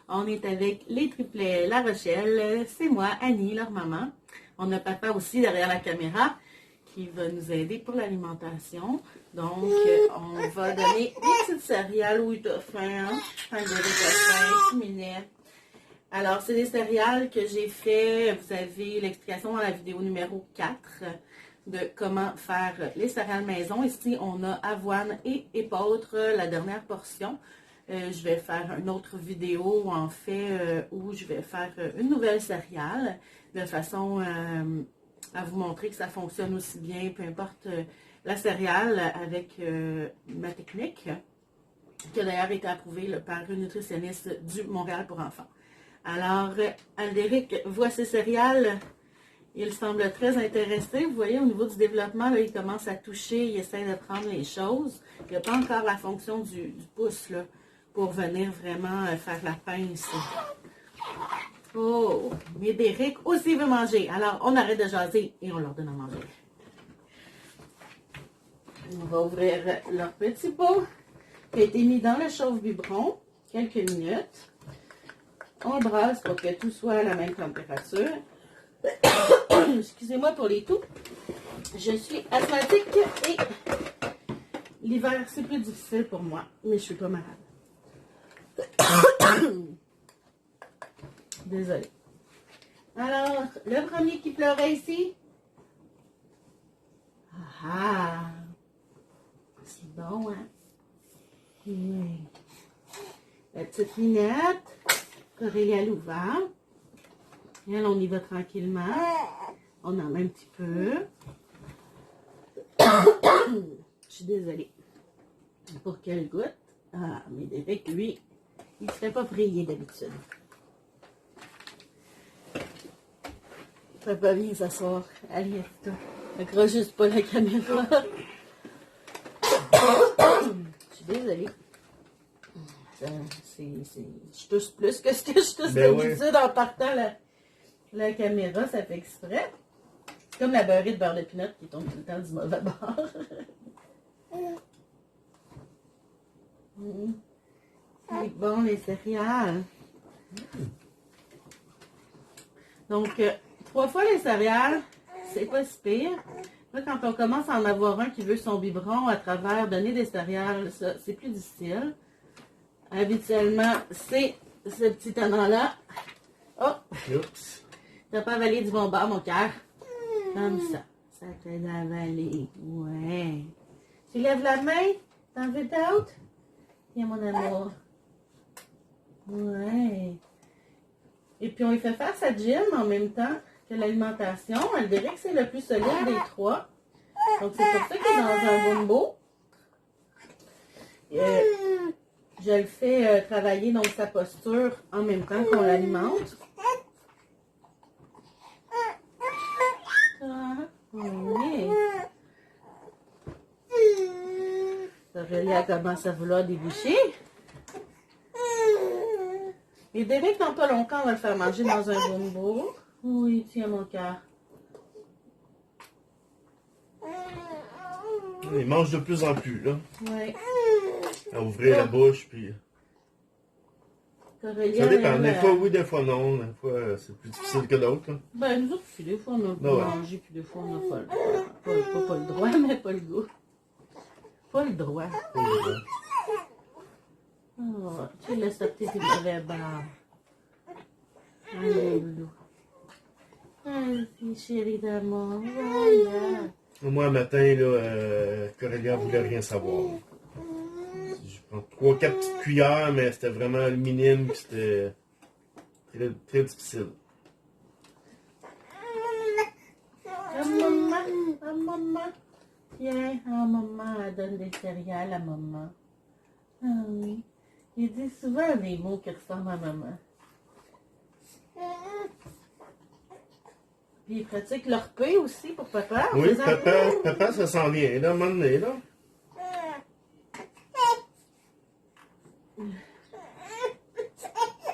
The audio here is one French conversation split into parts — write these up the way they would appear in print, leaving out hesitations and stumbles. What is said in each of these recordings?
On est avec les triplets La Rochelle, c'est moi, Annie, leur maman. On a papa aussi derrière la caméra qui va nous aider pour l'alimentation. Donc, on va donner des petites céréales où il a faim, hein? Quand il a faim, 6 minutes. Alors, c'est des céréales que j'ai fait. Vous avez l'explication dans la vidéo numéro 4 de comment faire les céréales maison. Ici, on a avoine et épeautre, la dernière portion. Je vais faire une autre vidéo, en fait, où je vais faire une nouvelle céréale, de façon à vous montrer que ça fonctionne aussi bien, peu importe la céréale, avec ma technique, qui a d'ailleurs été approuvée par une nutritionniste du Montréal pour enfants. Alors, Aldéric voit ses céréales. Il semble très intéressé. Vous voyez, au niveau du développement, là, il commence à toucher, il essaie de prendre les choses. Il n'y a pas encore la fonction du pouce là, pour venir vraiment faire la pince. Oh, mais Derek aussi veut manger. Alors, on arrête de jaser et on leur donne à manger. On va ouvrir leur petit pot qui a été mis dans le chauffe-biberon quelques minutes. On brasse pour que tout soit à la même température. Excusez-moi pour les toux. Je suis asthmatique et l'hiver, c'est plus difficile pour moi, mais je suis pas malade. Désolée. Alors, le premier qui pleurait ici. Ah, c'est bon, hein? Oui. La petite Minette. Aurélia l'ouvert. Elle, on y va tranquillement. On en met un petit peu. Je suis désolée. Pour qu'elle goûte. Ah, mais Derek, lui, il ne se fait pas prier d'habitude. Papa, viens s'asseoir. Allez, toi. Accroche juste pas la caméra. Je suis désolée. Je touche plus que ce que je touche d'habitude en partant la caméra, ça fait exprès. C'est comme la beurrée de beurre de pinot qui tombe tout le temps du mauvais bord. C'est bon, les céréales. Donc, 3 fois les céréales, c'est pas si pire. Là, quand on commence à en avoir un qui veut son biberon à travers donner des céréales, ça, c'est plus difficile. Habituellement, c'est ce petit tannant-là. Oh! Oups! T'as pas avalé du bon bord, mon cœur. Comme ça. Ça t'aide à avaler. Ouais. Tu lèves la main? T'en veux d'autres? Tiens, mon amour. Ouais. Et puis, on lui fait faire sa gym en même temps que l'alimentation. Elle dirait que c'est le plus solide des 3. Donc, c'est pour ça qu'il est dans un bumbo. Je le fais travailler donc sa posture en même temps qu'on l'alimente. Oui. Aurélia commence à vouloir déboucher. Et Derek, dans pas longtemps, on va le faire manger dans un bumbo. Oui, tiens mon cœur. Il mange de plus en plus, là. Oui. À ouvrir la bouche, puis... Aurélia, ça dépend. Des fois oui, des fois non. Des fois, c'est plus difficile que d'autres. Ben, nous autres, des fois, on a le manger, puis des fois, on n'a pas le droit. Pas le droit, mais pas le goût. Pas le droit. Pas le droit. Oh, tu laisses sortir tes mauvais barres. Allez, loulou. Allez, chérie d'amour. Voilà. Moi, un matin, là, Corélia ne voulait rien savoir. Je prends 3-4 petites cuillères, mais c'était vraiment minime, puis c'était très, très difficile. Maman. Tiens, maman, elle donne des céréales à maman. Ah oui. Il dit souvent des mots qui ressemblent à maman. Puis il pratique leur paix aussi pour papa. Oui, papa, ça s'en vient, là, à un moment donné, là.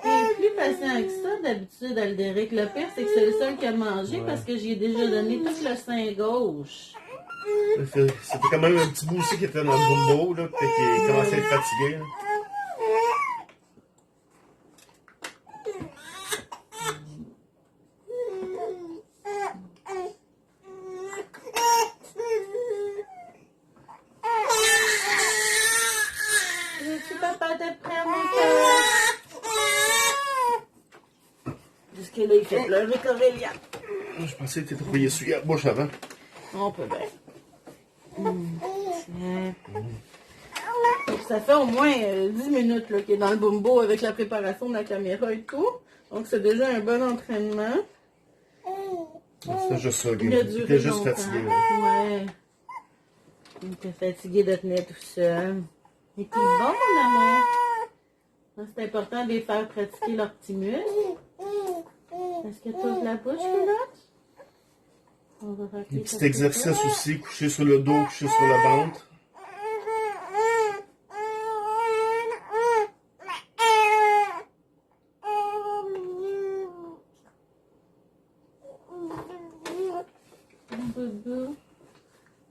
Il est plus patient que ça, d'habitude, Aldéric. Le pire, c'est que c'est le seul qui a mangé parce que j'y ai déjà donné tout le sein gauche. C'était quand même un petit bout aussi qui était dans le bumbo, là, puis qui commençait à être fatigué, là. papa te prenne, mon cœur. Jusque là, il fait pleurer Corélia. Je pensais que tu étais envoyé sur la bouche avant. On peut bien. Tiens. Donc, ça fait au moins 10 minutes qu'il est dans le bumbo avec la préparation de la caméra et tout. Donc, c'est déjà un bon entraînement. C'est juste ça, Il a il duré était juste longtemps. fatigué. Ouais. Il était fatigué de tenir tout seul. Mais t'es bon, mon amour. C'est important de les faire pratiquer leurs petits muscles. Est-ce que tu ouvres la bouche, Pelote? On va faire Des petits exercices aussi, coucher sur le dos, coucher sur le ventre.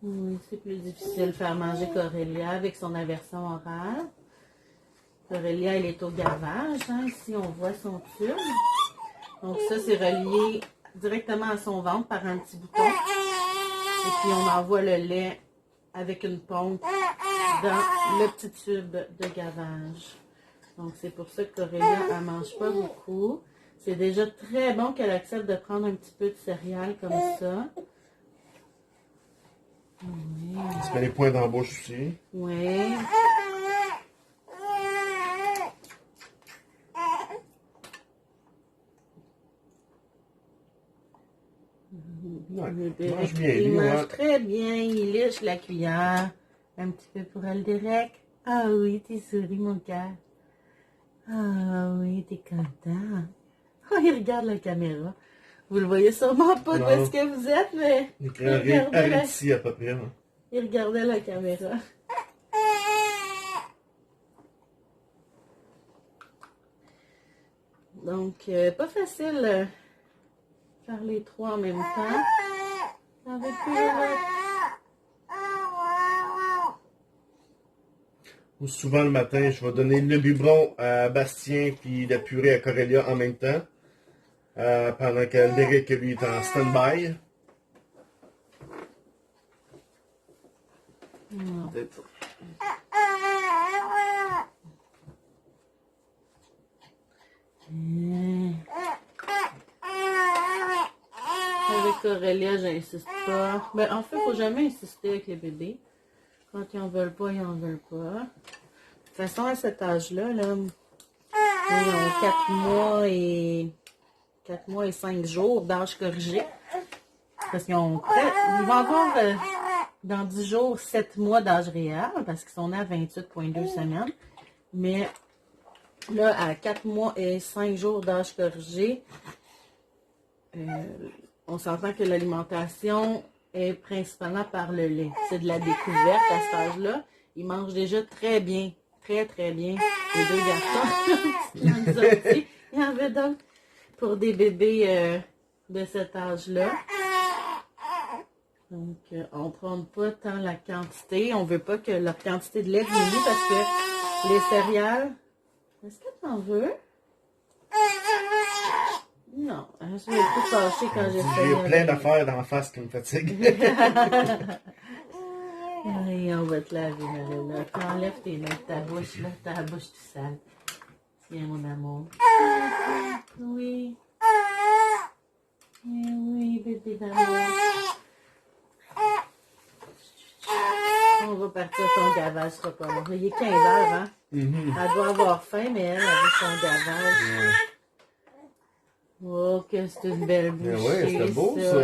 Oui, c'est plus difficile de faire manger Corélia avec son aversion orale. Corélia, elle est au gavage. Hein? Ici, on voit son tube. Donc ça, c'est relié directement à son ventre par un petit bouton. Et puis, on envoie le lait avec une pompe dans le petit tube de gavage. Donc, c'est pour ça que Corélia, elle ne mange pas beaucoup. C'est déjà très bon qu'elle accepte de prendre un petit peu de céréales comme ça. Oui. Il se met les poings dans la bouche aussi. Oui. Ouais, Il mange bien, il lui, mange ouais. très bien, il lèche la cuillère. Un petit peu pour elle, Derek. Ah oui, t'es souri, mon cœur. Ah oui, t'es content. Oh, il regarde la caméra. Vous le voyez sûrement pas Non. où est-ce que vous êtes, mais Il regardait arrête ici à peu près. Hein. il regardait la caméra. Donc, pas facile faire les trois en même temps. Avec Ou souvent le matin, je vais donner le biberon à Bastien puis la purée à Corélia en même temps. Pendant que Derek, lui, est en stand-by. Avec Corélia, j'insiste pas. Ben, en fait, il ne faut jamais insister avec les bébés. Quand ils en veulent pas, ils en veulent pas. De toute façon, à cet âge-là, là, ils ont 4 mois et 5 jours d'âge corrigé. Parce qu'ils ont ils vont avoir dans 10 jours 7 mois d'âge réel parce qu'ils sont nés à 28,2 semaines. Mais là, à 4 mois et 5 jours d'âge corrigé, on s'entend que l'alimentation est principalement par le lait. C'est de la découverte à cet âge-là. Ils mangent déjà très bien. Très, très bien. Les deux garçons. Il y en avait d'autres pour des bébés de cet âge-là. Donc, on ne prend pas tant la quantité. On ne veut pas que la quantité de lait diminue parce que les céréales... Est-ce que tu en veux? Non, je suis plus fâchée quand j'essaie. J'ai plein d'affaires dans la face qui me fatiguent. Allez, on va te laver, Marilla. Enlève tes mains de ta bouche, là. Ta bouche tout sale. Tiens, mon amour. Oui. Oui, bébé d'amour. On va partir ton gavage, sera pas long. Il est 15 heures, hein? Elle doit avoir faim, mais elle avait son gavage. Oh, que c'est une belle bouchée, ouais, c'était beau, ça.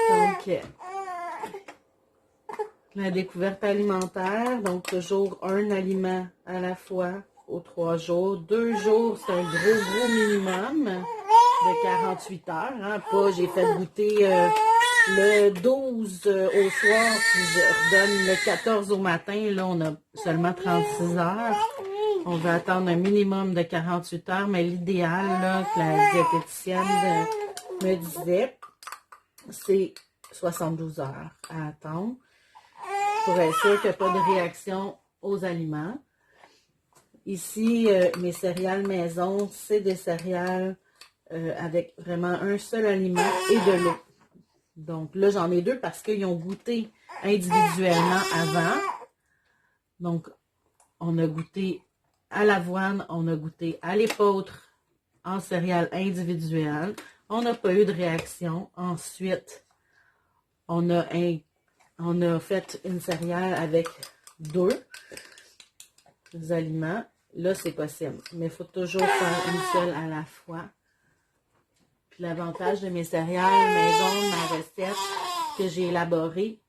Donc, la découverte alimentaire, donc toujours un aliment à la fois aux 3 jours. 2 jours, c'est un gros minimum de 48 heures. Hein. Pas, j'ai fait goûter le 12 au soir, puis je redonne le 14 au matin. Là, on a seulement 36 heures. On va attendre un minimum de 48 heures, mais l'idéal, là, que la diététicienne me disait, c'est 72 heures à attendre pour être sûr qu'il n'y a pas de réaction aux aliments. Ici, mes céréales maison, c'est des céréales avec vraiment un seul aliment et de l'eau. Donc là, j'en ai 2 parce qu'ils ont goûté individuellement avant. Donc, on a goûté à l'avoine, on a goûté à l'épeautre en céréales individuelles. On n'a pas eu de réaction. Ensuite, on a fait une céréale avec 2 aliments. Là, c'est possible. Mais il faut toujours faire une seule à la fois. Puis l'avantage de mes céréales maison, de ma recette que j'ai élaborée,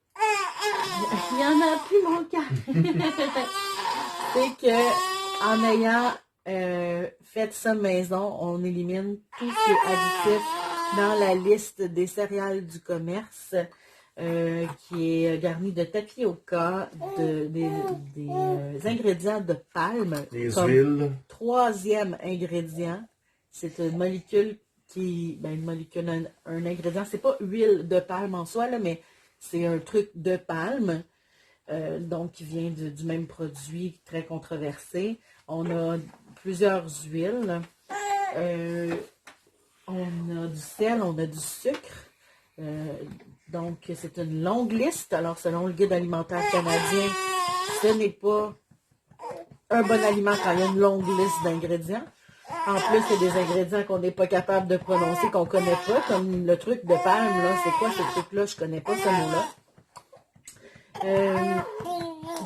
il n'y en a plus, mon cas. C'est que en ayant fait ça maison, on élimine tout ce qui est additif dans la liste des céréales du commerce, qui est garnie de tapioca, des ingrédients de palme. Les comme huiles. 3e ingrédient. C'est une molécule un ingrédient. C'est pas huile de palme en soi, là, mais c'est un truc de palme. Donc, qui vient du même produit très controversé. On a plusieurs huiles. On a du sel, on a du sucre. Donc, c'est une longue liste. Alors, selon le guide alimentaire canadien, ce n'est pas un bon aliment quand il y a une longue liste d'ingrédients. En plus, il y a des ingrédients qu'on n'est pas capable de prononcer, qu'on ne connaît pas, comme le truc de palme, là. C'est quoi ce truc-là? Je ne connais pas ce mot-là.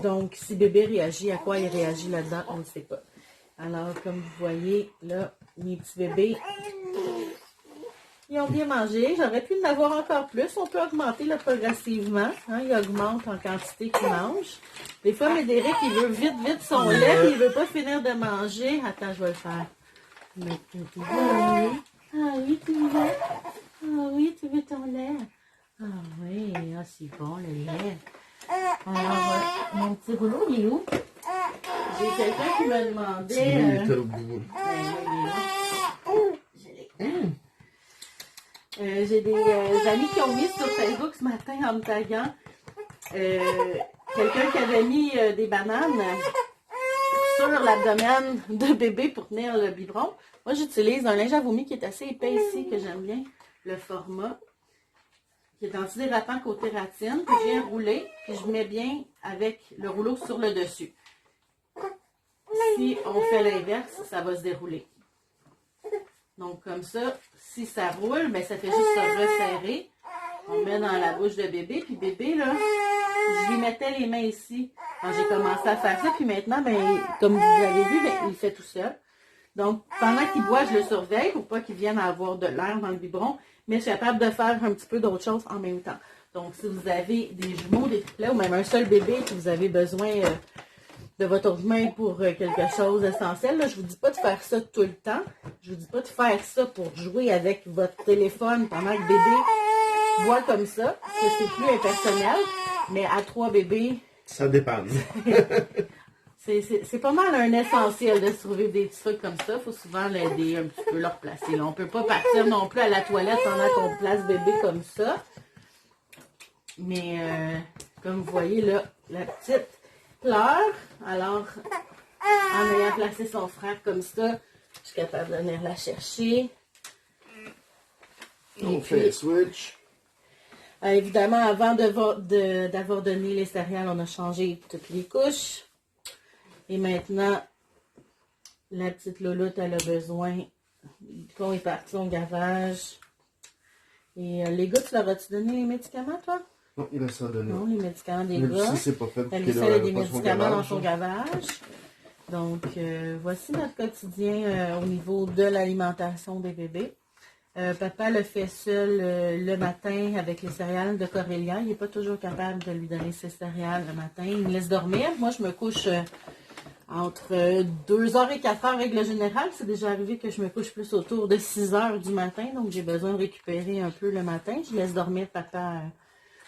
Donc, si bébé réagit, à quoi il réagit là-dedans, on ne sait pas. Alors, comme vous voyez, là, mes petits bébés, ils ont bien mangé. J'aurais pu en avoir encore plus. On peut augmenter là, progressivement. Hein, ils augmentent en quantité qu'ils mangent. Des fois, Médéric, il veut vite son lait, puis il ne veut pas finir de manger. Attends, je vais le faire. Ah oui, tu veux? Ah oui, tu veux ton lait? Ah oui, c'est bon le lait. Alors, mon petit rouleau, il est où? J'ai quelqu'un qui me demandait... j'ai des amis qui ont mis sur Facebook ce matin en me taguant quelqu'un qui avait mis des bananes sur l'abdomen de bébé pour tenir le biberon. Moi, j'utilise un linge à vomi qui est assez épais ici, que j'aime bien, le format, qui est antihydratant côté ratine, que je viens rouler, puis je mets bien avec le rouleau sur le dessus. Si on fait l'inverse, ça va se dérouler. Donc, comme ça, si ça roule, ben, ça fait juste se resserrer. On met dans la bouche de bébé. Puis bébé, là, je lui mettais les mains ici quand j'ai commencé à faire ça. Puis maintenant, ben, comme vous avez vu, ben, il fait tout seul. Donc, pendant qu'il boit, je le surveille pour pas qu'il vienne avoir de l'air dans le biberon. Mais je suis capable de faire un petit peu d'autres choses en même temps. Donc, si vous avez des jumeaux, des triplets ou même un seul bébé que vous avez besoin... de votre main pour quelque chose d'essentiel. Je ne vous dis pas de faire ça tout le temps. Je ne vous dis pas de faire ça pour jouer avec votre téléphone pendant que bébé boit comme ça, parce que c'est plus impersonnel. Mais à 3 bébés... Ça dépend. c'est pas mal un essentiel de se trouver des petits trucs comme ça. Il faut souvent l'aider un petit peu, le replacer. Là, on ne peut pas partir non plus à la toilette pendant qu'on place bébé comme ça. Mais comme vous voyez là, la petite... pleure. Alors, en ayant placé son frère comme ça, je suis capable de venir la chercher. On fait switch. Évidemment, avant d'avoir donné les céréales, on a changé toutes les couches. Et maintenant, la petite louloute, elle a besoin qu'on est parti au gavage. Et les gars, tu leur as-tu donné les médicaments, toi? Non, il a ça donné. Non, les médicaments des Mais gars. si c'est pas fait, Elle a des médicaments dans son gavage. Donc, voici notre quotidien au niveau de l'alimentation des bébés. Papa le fait seul le matin avec les céréales de Corélia. Il n'est pas toujours capable de lui donner ses céréales le matin. Il me laisse dormir. Moi, je me couche entre 2h et 4h, règle générale. C'est déjà arrivé que je me couche plus autour de 6h du matin. Donc, j'ai besoin de récupérer un peu le matin. Je laisse dormir papa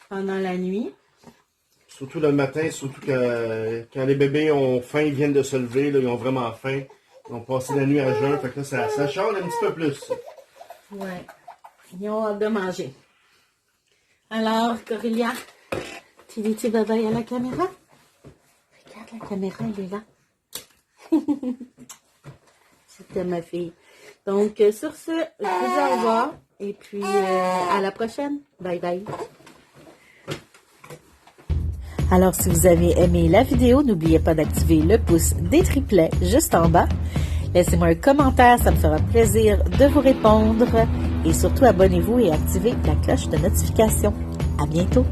pendant la nuit. Surtout le matin, surtout quand les bébés ont faim, ils viennent de se lever, là, ils ont vraiment faim. Ils ont passé la nuit à jeun, fait que là, ça charge un petit peu plus. Ouais. Ils ont hâte de manger. Alors, Corélia, tu dis-tu bye-bye à la caméra? Regarde, la caméra, elle est là. C'était ma fille. Donc, sur ce, je vous dis au revoir. Et puis, à la prochaine. Bye bye. Alors, si vous avez aimé la vidéo, n'oubliez pas d'activer le pouce des triplets juste en bas. Laissez-moi un commentaire, ça me fera plaisir de vous répondre. Et surtout, abonnez-vous et activez la cloche de notification. À bientôt!